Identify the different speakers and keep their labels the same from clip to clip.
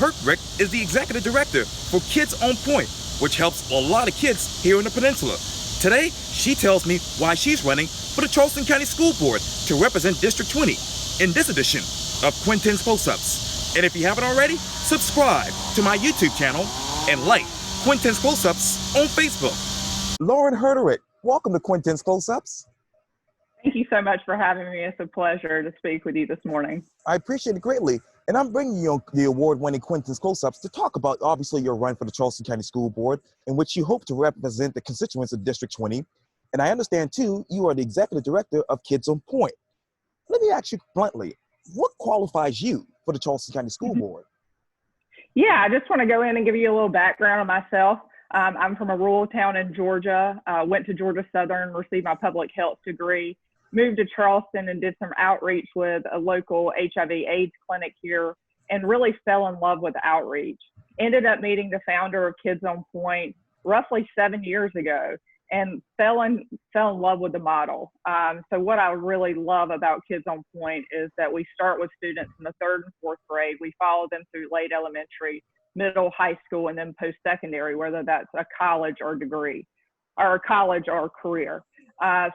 Speaker 1: Hertrick is the executive director for Kids on Point, which helps a lot of kids here in the peninsula. Today, she tells me why she's running for the Charleston County School Board to represent District 20 in this edition of Quintin's Close-Ups. And if you haven't already, subscribe to my YouTube channel and like Quintin's Close-Ups on Facebook. Lauren Hertrick, welcome to Quintin's Close-Ups.
Speaker 2: Thank you so much for having me. It's a pleasure to speak with you this morning.
Speaker 1: I appreciate it greatly. And I'm bringing you the award-winning Quintin's Close-Ups to talk about, obviously, your run for the Charleston County School Board, in which you hope to represent the constituents of District 20. And I understand, too, you are the executive director of Kids on Point. Let me ask you bluntly, what qualifies you for the Charleston County School Board?
Speaker 2: Yeah, I just want to go in and give you a little background on myself. I'm from a rural town in Georgia, went to Georgia Southern, received my public health degree, moved to Charleston and did some outreach with a local HIV/AIDS clinic here and really fell in love with outreach. Ended up meeting the founder of Kids on Point roughly 7 years ago and fell in love with the model. So what I really love about Kids on Point is that we start with students in the 3rd and 4th grade. We follow them through late elementary, middle, high school, and then post-secondary, whether that's a college or degree, or a college or a career.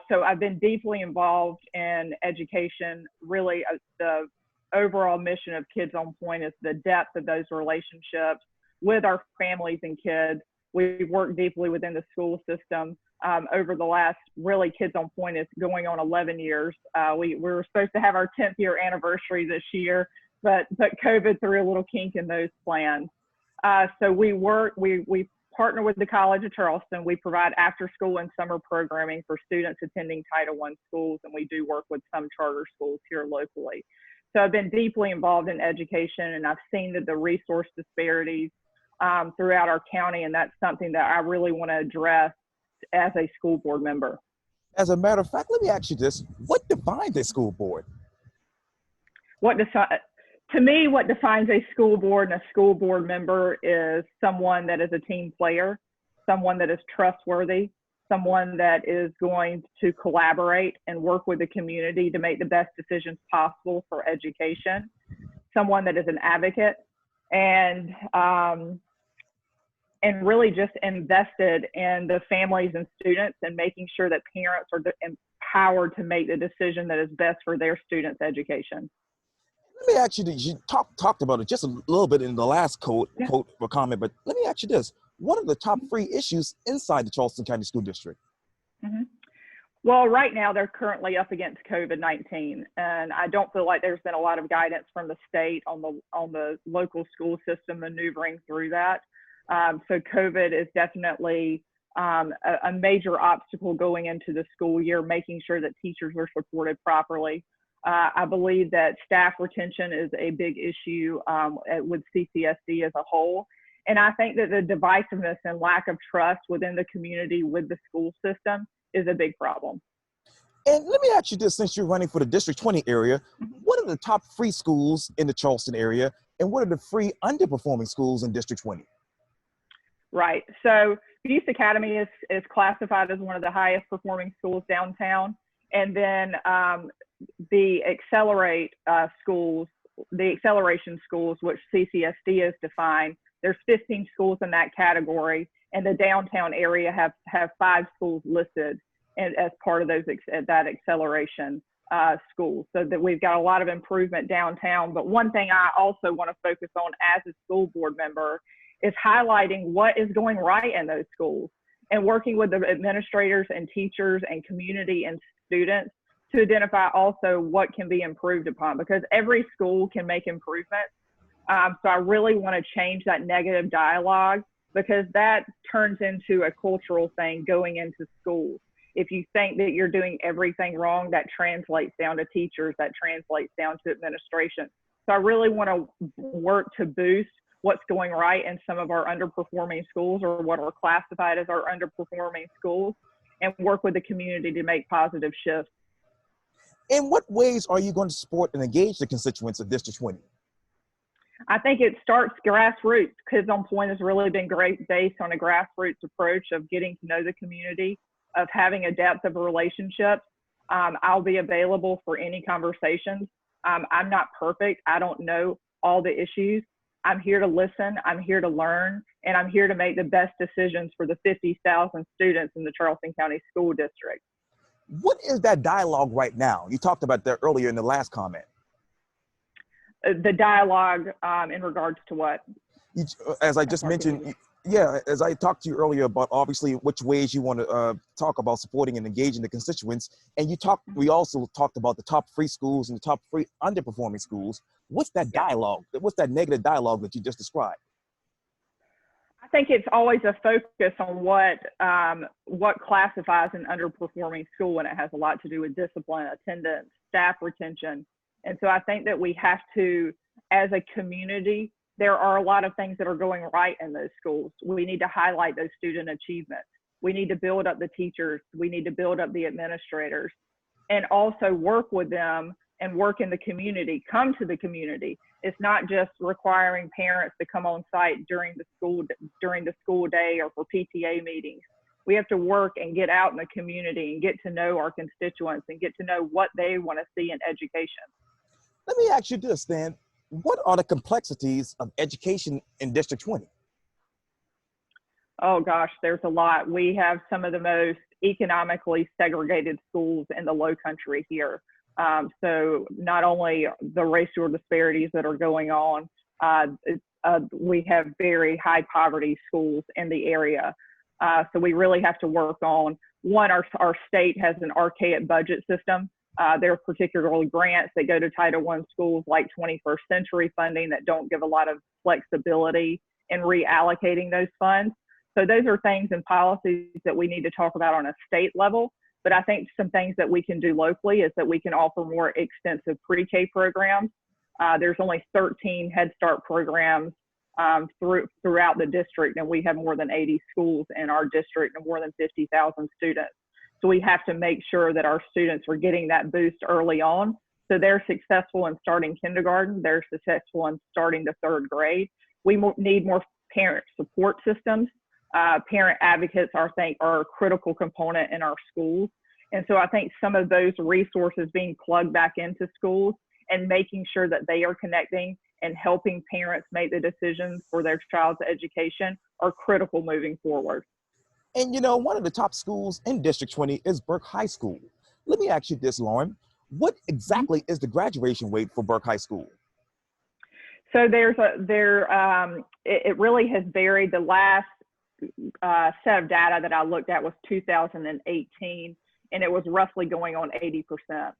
Speaker 2: So I've been deeply involved in education. Really, the overall mission of Kids on Point is the depth of those relationships with our families and kids. We've worked deeply within the school system over the last, really, Kids on Point is going on 11 years. We were supposed to have our 10th year anniversary this year, but COVID threw a little kink in those plans. So we partner with the College of Charleston. We provide after school and summer programming for students attending Title I schools, and we do work with some charter schools here locally. So I've been deeply involved in education, and I've seen the resource disparities throughout our county, and that's something that I really want to address as a school board member.
Speaker 1: As a matter of fact, let me ask you this. What defines a school board?
Speaker 2: To me, what defines a school board and a school board member is someone that is a team player, someone that is trustworthy, someone that is going to collaborate and work with the community to make the best decisions possible for education, someone that is an advocate, and really just invested in the families and students and making sure that parents are empowered to make the decision that is best for their students' education.
Speaker 1: Let me ask you, you talked about it just a little bit in the last quote or comment, but let me ask you this. What are the top 3 issues inside the Charleston County School District?
Speaker 2: Mm-hmm. Well, right now they're currently up against COVID-19, and I don't feel like there's been a lot of guidance from the state on the local school system maneuvering through that. So COVID is definitely a major obstacle going into the school year, making sure that teachers are supported properly. I believe that staff retention is a big issue with CCSD as a whole. And I think that the divisiveness and lack of trust within the community with the school system is a big problem.
Speaker 1: And let me ask you this, since you're running for the District 20 area, what are the top 3 schools in the Charleston area, and what are the 3 underperforming schools in District 20?
Speaker 2: Right. So Youth Academy is classified as one of the highest performing schools downtown. And then the acceleration schools, which CCSD is defined, there's 15 schools in that category, and the downtown area have 5 schools listed as part of that acceleration schools. So that we've got a lot of improvement downtown. But one thing I also want to focus on as a school board member is highlighting what is going right in those schools and working with the administrators and teachers and community and students to identify also what can be improved upon, because every school can make improvements. So I really want to change that negative dialogue, because that turns into a cultural thing going into schools. If you think that you're doing everything wrong, that translates down to teachers, that translates down to administration. So I really want to work to boost what's going right in some of our underperforming schools, or what are classified as our underperforming schools, and work with the community to make positive shifts.
Speaker 1: In what ways are you going to support and engage the constituents of District 20?
Speaker 2: I think it starts grassroots. Kids on Point has really been great based on a grassroots approach of getting to know the community, of having a depth of a relationship. I'll be available for any conversations. I'm not perfect. I don't know all the issues, I'm here to listen, I'm here to learn, and I'm here to make the best decisions for the 50,000 students in the Charleston County School District.
Speaker 3: What is that dialogue right now? You talked about that earlier in the last comment.
Speaker 2: The dialogue in regards to what?
Speaker 3: As I just mentioned, yeah, as I talked to you earlier about obviously which ways you want to talk about supporting and engaging the constituents, and we also talked about the top free schools and the top free underperforming schools. What's that dialogue? What's that negative dialogue that you just described?
Speaker 2: I think it's always a focus on what classifies an underperforming school, and it has a lot to do with discipline, attendance, staff retention. And so I think that we have to, as a community, there are a lot of things that are going right in those schools. We need to highlight those student achievements. We need to build up the teachers. We need to build up the administrators, and also work with them and work in the community, come to the community. It's not just requiring parents to come on site during the school day or for PTA meetings. We have to work and get out in the community and get to know our constituents and get to know what they want to see in education.
Speaker 3: Let me ask you this, then. What are the complexities of education in District 20?
Speaker 2: Oh gosh, there's a lot. We have some of the most economically segregated schools in the Low Country here. So not only the racial disparities that are going on, we have very high poverty schools in the area. So we really have to work on, one, our state has an archaic budget system. There are particularly grants that go to Title I schools like 21st Century funding that don't give a lot of flexibility in reallocating those funds. So those are things and policies that we need to talk about on a state level. But I think some things that we can do locally is that we can offer more extensive pre-K programs. There's only 13 Head Start programs throughout the district, and we have more than 80 schools in our district and more than 50,000 students. So we have to make sure that our students are getting that boost early on. So they're successful in starting kindergarten, they're successful in starting the 3rd grade. We need more parent support systems. Parent advocates, I think, are a critical component in our schools. And so I think some of those resources being plugged back into schools and making sure that they are connecting and helping parents make the decisions for their child's education are critical moving forward.
Speaker 3: And you know, one of the top schools in District 20 is Burke High School. Let me ask you this, Lauren. What exactly is the graduation rate for Burke High School?
Speaker 2: So it really has varied. The last set of data that I looked at was 2018, and it was roughly going on 80%.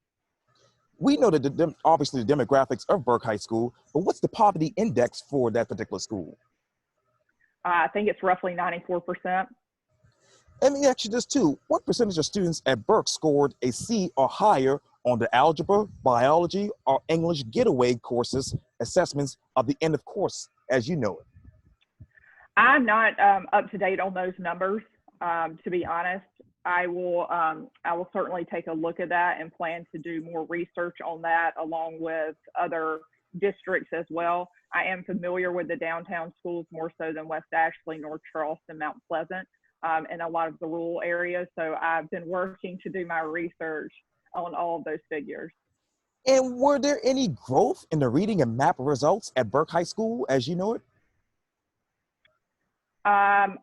Speaker 3: We know that obviously the demographics of Burke High School, but what's the poverty index for that particular school?
Speaker 2: I think it's roughly 94%.
Speaker 3: Let me ask you this too. What percentage of students at Burke scored a C or higher on the algebra, biology, or English getaway courses assessments of the end of course, as you know it?
Speaker 2: I'm not up to date on those numbers, to be honest. I will certainly take a look at that and plan to do more research on that along with other districts as well. I am familiar with the downtown schools more so than West Ashley, North Charleston, Mount Pleasant, and a lot of the rural areas. So I've been working to do my research on all of those figures.
Speaker 3: And were there any growth in the reading and math results at Burke High School as you know it?
Speaker 2: I'm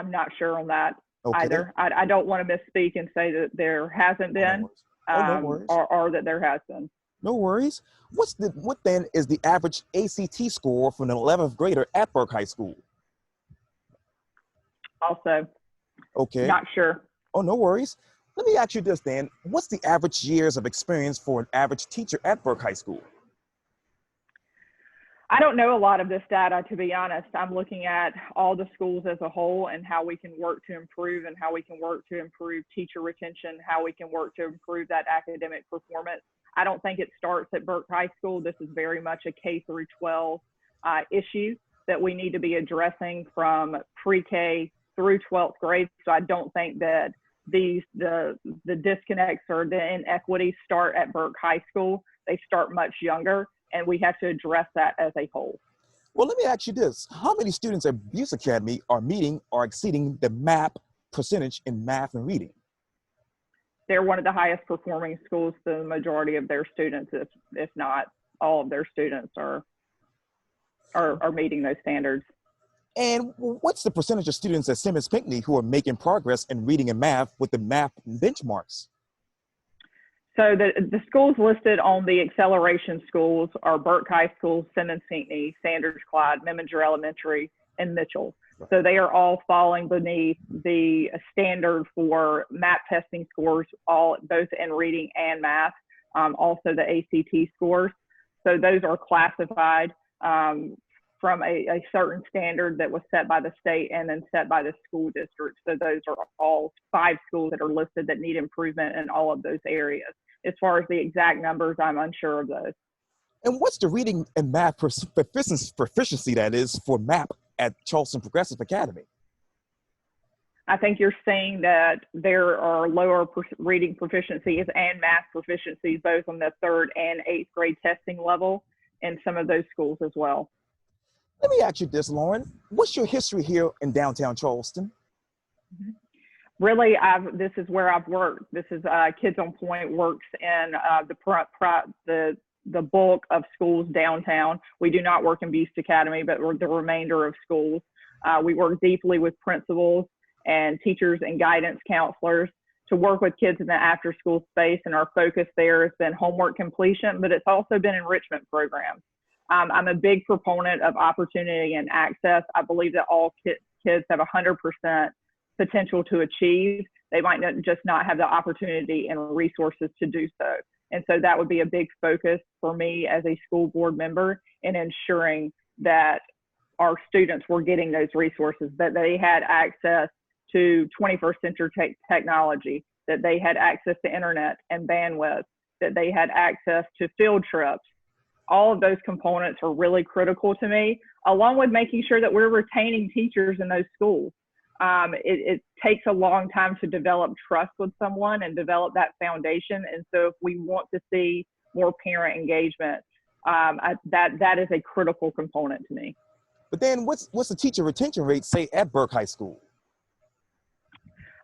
Speaker 2: not sure on that either. I don't want to misspeak and say that there hasn't been, or that there has been.
Speaker 3: No worries. What then is the average ACT score for an 11th grader at Burke High School?
Speaker 2: Also,
Speaker 3: okay.
Speaker 2: Not sure.
Speaker 3: Oh, no worries. Let me ask you this then. What's the average years of experience for an average teacher at Burke High School?
Speaker 2: I don't know a lot of this data, to be honest. I'm looking at all the schools as a whole and how we can work to improve and how we can work to improve teacher retention, how we can work to improve that academic performance. I don't think it starts at Burke High School. This is very much a K through 12 issue that we need to be addressing from pre-K through 12th grade. So I don't think that the disconnects or the inequities start at Burke High School. They start much younger, and we have to address that as a whole.
Speaker 3: Well, let me ask you this. How many students at Buse Academy are meeting or exceeding the MAP percentage in math and reading?
Speaker 2: They're one of the highest performing schools. The majority of their students, if not all of their students, are are meeting those standards.
Speaker 3: And what's the percentage of students at Simmons Pinckney who are making progress in reading and math with the math benchmarks?
Speaker 2: So the schools listed on the acceleration schools are Burke High School, Simmons Pinckney, Sanders Clyde, Meminger Elementary, and Mitchell. So they are all falling beneath the standard for MAP testing scores, both in reading and math, also the ACT scores. So those are classified from a certain standard that was set by the state and then set by the school district. So those are all 5 schools that are listed that need improvement in all of those areas. As far as the exact numbers, I'm unsure of those.
Speaker 3: And what's the reading and math proficiency that is for MAP at Charleston Progressive Academy?
Speaker 2: I think you're seeing that there are lower reading proficiencies and math proficiencies, both on the 3rd and 8th grade testing level in some of those schools as well.
Speaker 3: Let me ask you this, Lauren. What's your history here in downtown Charleston?
Speaker 2: Really, this is where I've worked. This is Kids on Point works in the bulk of schools downtown. We do not work in Buste Academy, but we're the remainder of schools. We work deeply with principals and teachers and guidance counselors to work with kids in the after-school space, and our focus there has been homework completion, but it's also been enrichment programs. I'm a big proponent of opportunity and access. I believe that all kids have 100% potential to achieve. They might just not have the opportunity and resources to do so. And so that would be a big focus for me as a school board member in ensuring that our students were getting those resources, that they had access to 21st century technology, that they had access to internet and bandwidth, that they had access to field trips. All of those components are really critical to me, along with making sure that we're retaining teachers in those schools. It takes a long time to develop trust with someone and develop that foundation. And so if we want to see more parent engagement, that is a critical component to me.
Speaker 3: But then what's the teacher retention rate, say, at Burke High School?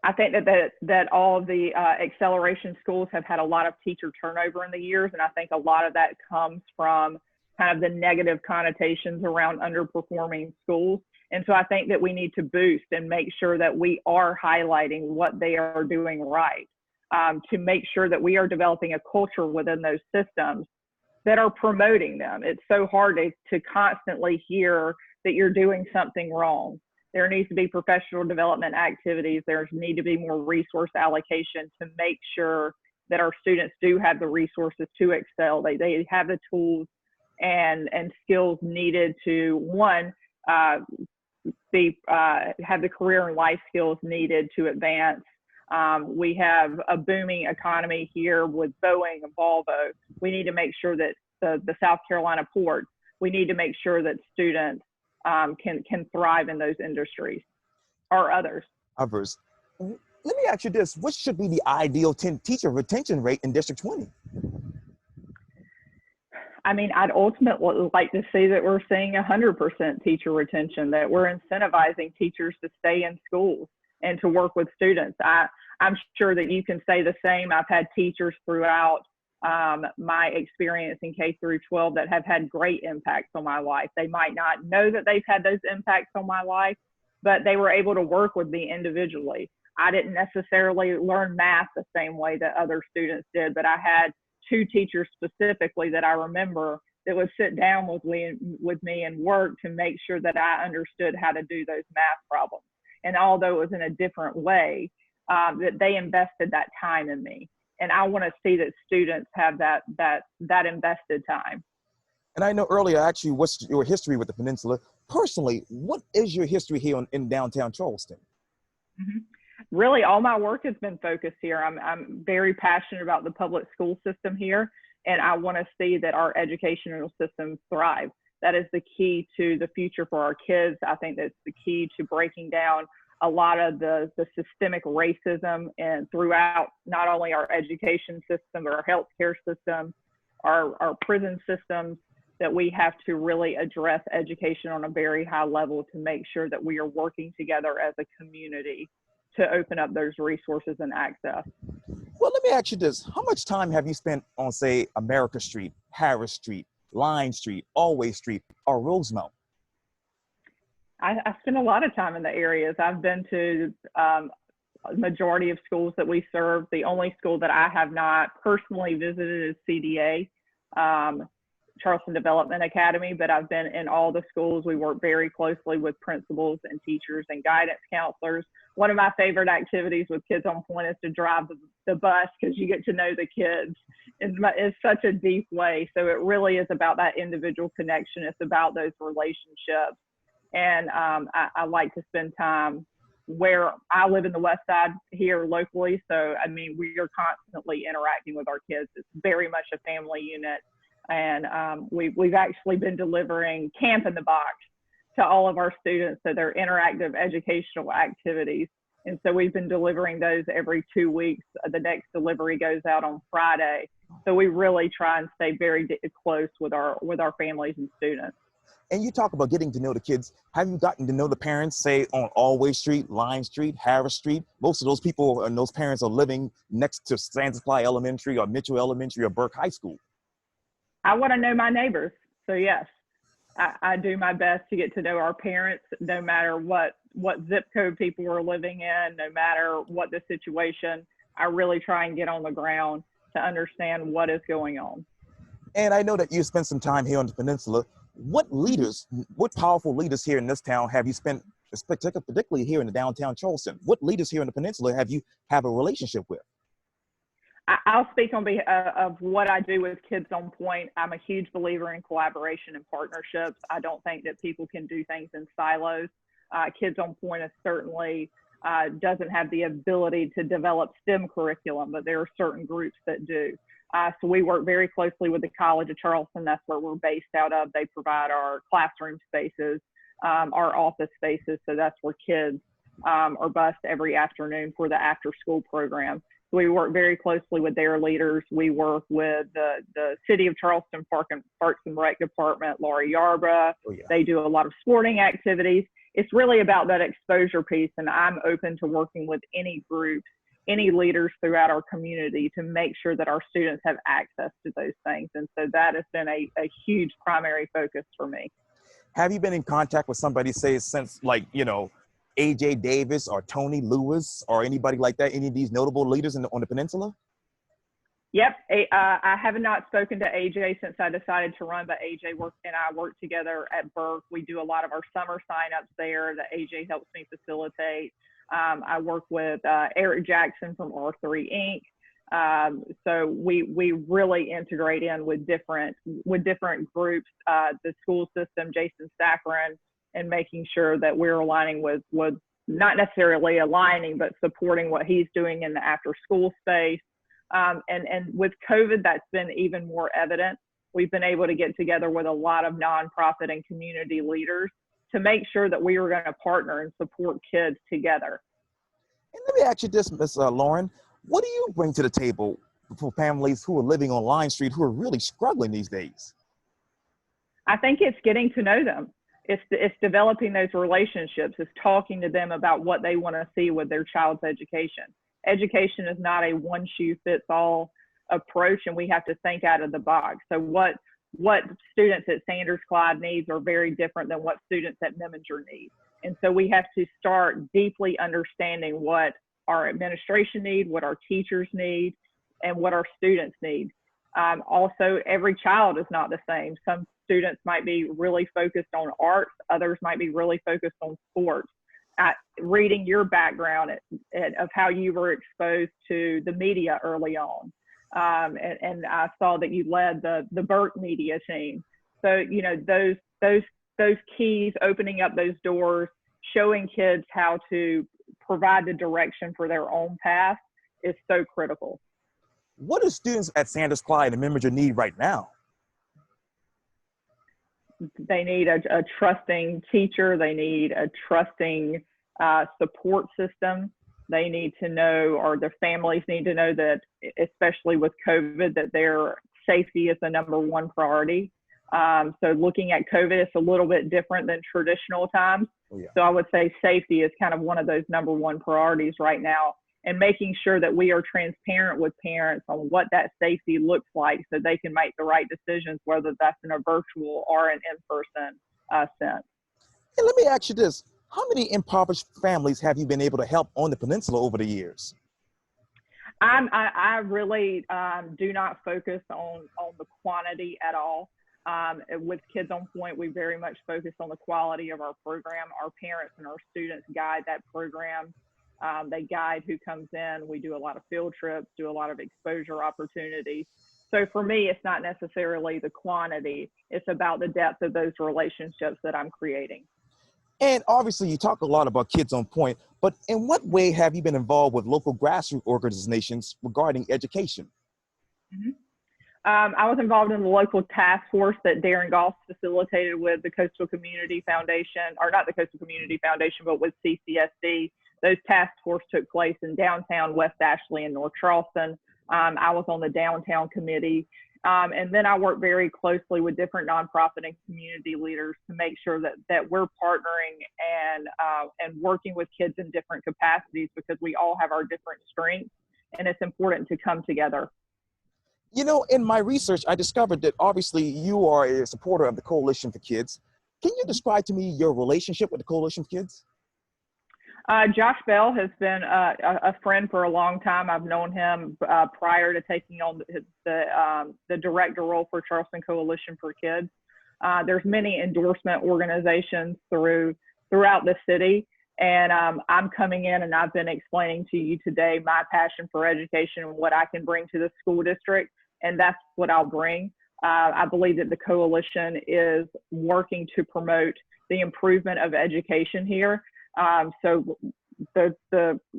Speaker 2: I think that all of the acceleration schools have had a lot of teacher turnover in the years, and I think a lot of that comes from kind of the negative connotations around underperforming schools. And so I think that we need to boost and make sure that we are highlighting what they are doing right, to make sure that we are developing a culture within those systems that are promoting them. It's so hard to constantly hear that you're doing something wrong. There needs to be professional development activities. There need to be more resource allocation to make sure that our students do have the resources to excel. They have the tools and skills needed to, one, have the career and life skills needed to advance. We have a booming economy here with Boeing and Volvo. We need to make sure that the South Carolina ports, we need to make sure that students can thrive in those industries or others.
Speaker 3: Let me ask you this. What should be the ideal teacher retention rate in District 20?
Speaker 2: I mean, I'd ultimately like to see that we're seeing 100% teacher retention, that we're incentivizing teachers to stay in schools and to work with students. I'm sure that you can say the same. I've had teachers throughout my experience in K through 12 that have had great impacts on my life. They might not know that they've had those impacts on my life, but they were able to work with me individually. I didn't necessarily learn math the same way that other students did, but I had 2 teachers specifically that I remember that would sit down with me and work to make sure that I understood how to do those math problems. And although it was in a different way, that they invested that time in me. And I want to see that students have that invested time.
Speaker 3: And I know earlier, actually, what's your history with the Peninsula? Personally, what is your history here in downtown Charleston?
Speaker 2: Mm-hmm. Really, all my work has been focused here. I'm very passionate about the public school system here, and I want to see that our educational system thrive. That is the key to the future for our kids. I think that's the key to breaking down a lot of the systemic racism and throughout not only our education system, but our healthcare system, our prison systems, that we have to really address education on a very high level to make sure that we are working together as a community to open up those resources and access.
Speaker 3: Well, let me ask you this. How much time have you spent on, say, America Street, Harris Street, Line Street, Always Street, or Rosemount?
Speaker 2: I spend a lot of time in the areas. I've been to a majority of schools that we serve. The only school that I have not personally visited is CDA, Charleston Development Academy, but I've been in all the schools. We work very closely with principals and teachers and guidance counselors. One of my favorite activities with Kids on Point is to drive the bus, because you get to know the kids in such a deep way. So it really is about that individual connection. It's about those relationships. And I like to spend time where I live in the West Side here locally. So, I mean, we are constantly interacting with our kids. It's very much a family unit. And we've actually been delivering Camp in the Box to all of our students. So they're interactive educational activities. And so we've been delivering those every 2 weeks. The next delivery goes out on Friday. So we really try and stay very close with our families and students.
Speaker 3: And you talk about getting to know the kids. Have you gotten to know the parents, say on Alway Street, Lime Street, Harris Street? Most of those people and those parents are living next to Sanders Supply Elementary or Mitchell Elementary or Burke High School.
Speaker 2: I want to know my neighbors. So yes, I do my best to get to know our parents, no matter what zip code people are living in, no matter what the situation. I really try and get on the ground to understand what is going on.
Speaker 3: And I know that you spent some time here on the peninsula. What powerful leaders here in this town have you spent, particularly here in the downtown Charleston? What leaders here in the peninsula have a relationship with?
Speaker 2: I'll speak on behalf of what I do with Kids on Point. I'm a huge believer in collaboration and partnerships. I don't think that people can do things in silos. Kids on Point is certainly doesn't have the ability to develop STEM curriculum, but there are certain groups that do. So we work very closely with the College of Charleston. That's where we're based out of. They provide our classroom spaces, our office spaces. So that's where kids are bused every afternoon for the after-school program. So we work very closely with their leaders. We work with the City of Charleston Parks and Rec Department, Laurie Yarbrough. Oh, yeah. They do a lot of sporting activities. It's really about that exposure piece, and I'm open to working with any groups, any leaders throughout our community to make sure that our students have access to those things. And so that has been a huge primary focus for me.
Speaker 3: Have you been in contact with somebody, say, since AJ Davis or Tony Lewis or anybody like that, any of these notable leaders on the peninsula?
Speaker 2: Yep. I have not spoken to AJ since I decided to run, but AJ and I work together at Burke. We do a lot of our summer signups there that AJ helps me facilitate. I work with Eric Jackson from R3 Inc. So we really integrate in with different groups, the school system, Jason Saccharin, and making sure that we're aligning with not necessarily aligning, but supporting what he's doing in the after school space. And with COVID, that's been even more evident. We've been able to get together with a lot of nonprofit and community leaders to make sure that we were going to partner and support kids together.
Speaker 3: And let me ask you this, Ms. Lauren, what do you bring to the table for families who are living on Lime Street who are really struggling these days?
Speaker 2: I think it's getting to know them. It's developing those relationships. It's talking to them about what they want to see with their child's education. Education is not a one-shoe-fits-all approach, and we have to think out of the box. So what students at Sanders Clyde needs are very different than what students at Memminger need. And so we have to start deeply understanding what our administration need, what our teachers need, and what our students need. Also, every child is not the same. Some students might be really focused on arts, others might be really focused on sports. Reading your background of how you were exposed to the media early on. And I saw that you led the Burke media team. So, those keys, opening up those doors, showing kids how to provide the direction for their own path is so critical.
Speaker 3: What do students at Sanders Clyde and Memminger need right now?
Speaker 2: They need a trusting teacher. They need a trusting support system. They need to know, or their families need to know that, especially with COVID, that their safety is the number one priority. So looking at COVID, it's a little bit different than traditional times. Oh, yeah. So I would say safety is kind of one of those number one priorities right now. and making sure that we are transparent with parents on what that safety looks like so they can make the right decisions, whether that's in a virtual or an in-person sense.
Speaker 3: And let me ask you this. How many impoverished families have you been able to help on the peninsula over the years?
Speaker 2: I really do not focus on the quantity at all. With Kids on Point, we very much focus on the quality of our program. Our parents and our students guide that program. They guide who comes in. We do a lot of field trips, do a lot of exposure opportunities. So for me, it's not necessarily the quantity. It's about the depth of those relationships that I'm creating.
Speaker 3: And obviously, you talk a lot about Kids on Point, but in what way have you been involved with local grassroots organizations regarding education?
Speaker 2: Mm-hmm. I was involved in the local task force that Darren Goss facilitated with the Coastal Community Foundation, or not the Coastal Community Foundation, but with CCSD. Those task force took place in downtown West Ashley and North Charleston. I was on the downtown committee. And then I work very closely with different nonprofit and community leaders to make sure that we're partnering and working with kids in different capacities, because we all have our different strengths, and it's important to come together.
Speaker 3: You know, in my research, I discovered that obviously you are a supporter of the Coalition for Kids. Can you describe to me your relationship with the Coalition for Kids?
Speaker 2: Josh Bell has been a friend for a long time. I've known him prior to taking on the director role for Charleston Coalition for Kids. There's many endorsement organizations throughout the city, and I'm coming in and I've been explaining to you today my passion for education and what I can bring to the school district, and that's what I'll bring. I believe that the coalition is working to promote the improvement of education here. So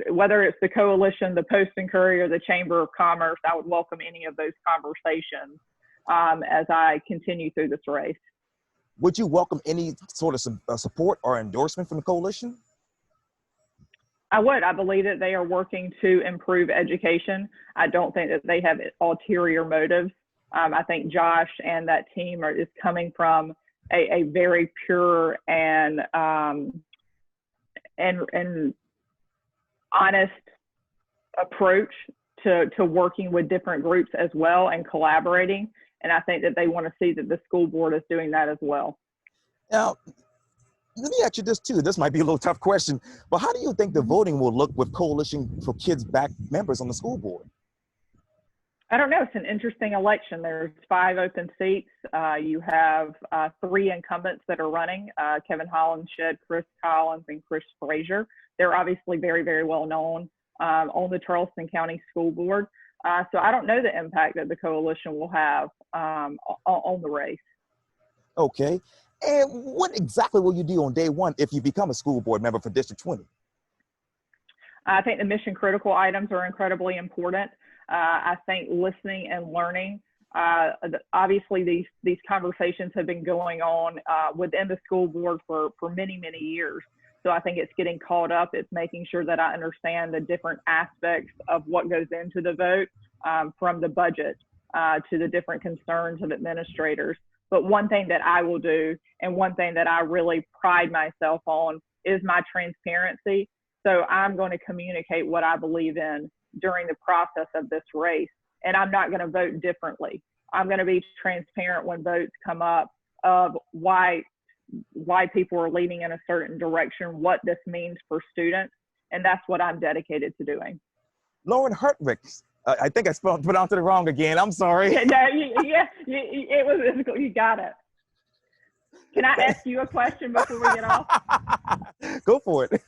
Speaker 2: whether it's the coalition, the Post and Courier, the Chamber of Commerce, I would welcome any of those conversations as I continue through this race.
Speaker 3: Would you welcome any sort of support or endorsement from the coalition?
Speaker 2: I would. I believe that they are working to improve education. I don't think that they have ulterior motives. I think Josh and that team is coming from a very pure and honest approach to working with different groups as well and collaborating. And I think that they want to see that the school board is doing that as well.
Speaker 3: Now, let me ask you this too. This might be a little tough question, but how do you think the voting will look with Coalition for Kids backed members on the school board?
Speaker 2: I don't know. It's an interesting election. There's 5 open seats. You have 3 incumbents that are running, Kevin Hollenshed, Chris Collins, and Chris Frazier. They're obviously very, very well known on the Charleston County School Board. So I don't know the impact that the coalition will have on the race.
Speaker 3: Okay. And what exactly will you do on day one if you become a school board member for District 20?
Speaker 2: I think the mission critical items are incredibly important. I think listening and learning. Obviously, these conversations have been going on within the school board for many, many years. So I think it's getting caught up. It's making sure that I understand the different aspects of what goes into the vote, from the budget to the different concerns of administrators. But one thing that I will do, and one thing that I really pride myself on, is my transparency. So I'm going to communicate what I believe in during the process of this race. And I'm not going to vote differently. I'm going to be transparent when votes come up of why people are leaning in a certain direction, what this means for students. And that's what I'm dedicated to doing.
Speaker 3: Lauren Hertwig. I think I pronounced it wrong again. I'm sorry.
Speaker 2: No, it was, you got it. Can I ask you a question before we get off?
Speaker 3: Go for it.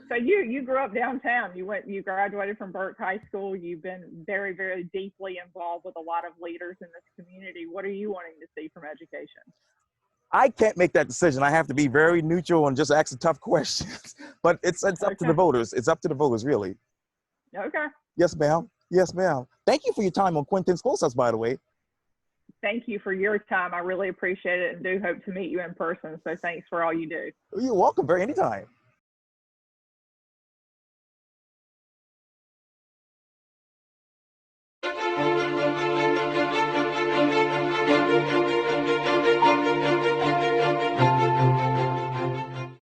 Speaker 2: So you grew up downtown. You graduated from Burke High School. You've been very, very deeply involved with a lot of leaders in this community. What are you wanting to see from education?
Speaker 3: I can't make that decision. I have to be very neutral and just ask the tough questions. But it's up to the voters. It's up to the voters, really.
Speaker 2: Okay.
Speaker 3: Yes, ma'am. Yes, ma'am. Thank you for your time on Quintin's Close-Ups, by the way.
Speaker 2: Thank you for your time. I really appreciate it and do hope to meet you in person. So thanks for all you do.
Speaker 3: You're welcome. Anytime.